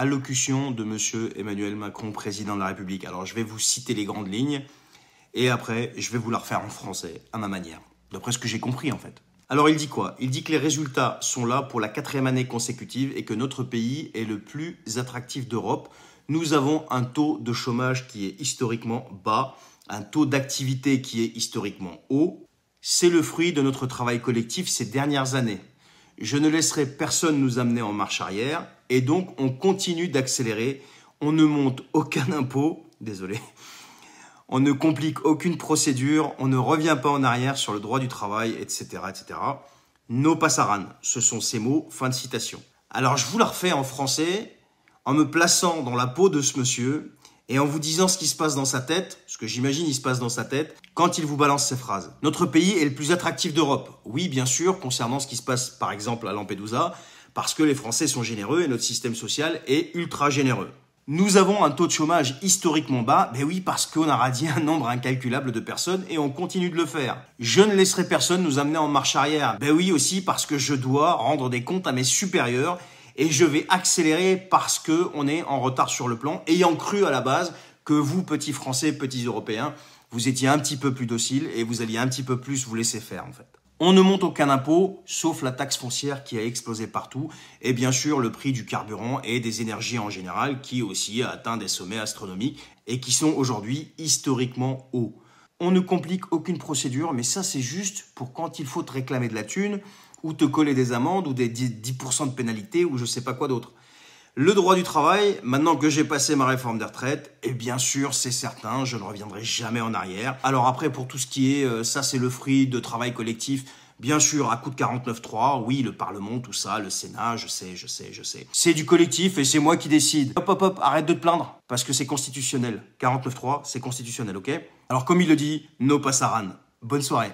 Allocution de Monsieur Emmanuel Macron, président de la République. Alors, je vais vous citer les grandes lignes et après, je vais vous la refaire en français, à ma manière, d'après ce que j'ai compris en fait. Alors, il dit quoi? Il dit que les résultats sont là pour la 4e année consécutive et que notre pays est le plus attractif d'Europe. Nous avons un taux de chômage qui est historiquement bas, un taux d'activité qui est historiquement haut. C'est le fruit de notre travail collectif ces dernières années. Je ne laisserai personne nous amener en marche arrière et donc on continue d'accélérer. On ne monte aucun impôt, désolé, on ne complique aucune procédure, on ne revient pas en arrière sur le droit du travail, etc. etc. No pasaran, ce sont ces mots, fin de citation. Alors je vous la refais en français en me plaçant dans la peau de ce monsieur et en vous disant ce qui se passe dans sa tête, ce que j'imagine il se passe dans sa tête, quand il vous balance ces phrases. Notre pays est le plus attractif d'Europe. Oui, bien sûr, concernant ce qui se passe par exemple à Lampedusa, parce que les Français sont généreux et notre système social est ultra généreux. Nous avons un taux de chômage historiquement bas, ben oui, parce qu'on a radié un nombre incalculable de personnes et on continue de le faire. Je ne laisserai personne nous amener en marche arrière. Ben oui aussi, parce que je dois rendre des comptes à mes supérieurs et je vais accélérer parce qu'on est en retard sur le plan, ayant cru à la base que vous, petits Français, petits Européens, vous étiez un petit peu plus dociles et vous alliez un petit peu plus vous laisser faire en fait. On ne monte aucun impôt, sauf la taxe foncière qui a explosé partout, et bien sûr le prix du carburant et des énergies en général qui aussi a atteint des sommets astronomiques et qui sont aujourd'hui historiquement hauts. On ne complique aucune procédure, mais ça c'est juste pour quand il faut te réclamer de la thune, ou te coller des amendes, ou des 10% de pénalité, ou je sais pas quoi d'autre. Le droit du travail, maintenant que j'ai passé ma réforme des retraites, et bien sûr, c'est certain, je ne reviendrai jamais en arrière. Alors après, pour tout ce qui est, ça c'est le fruit de travail collectif, bien sûr, à coup de 49.3, oui, le Parlement, tout ça, le Sénat, je sais. C'est du collectif et c'est moi qui décide. Hop, arrête de te plaindre, parce que c'est constitutionnel. 49.3, c'est constitutionnel, ok? Alors comme il le dit, no pasaran. Bonne soirée.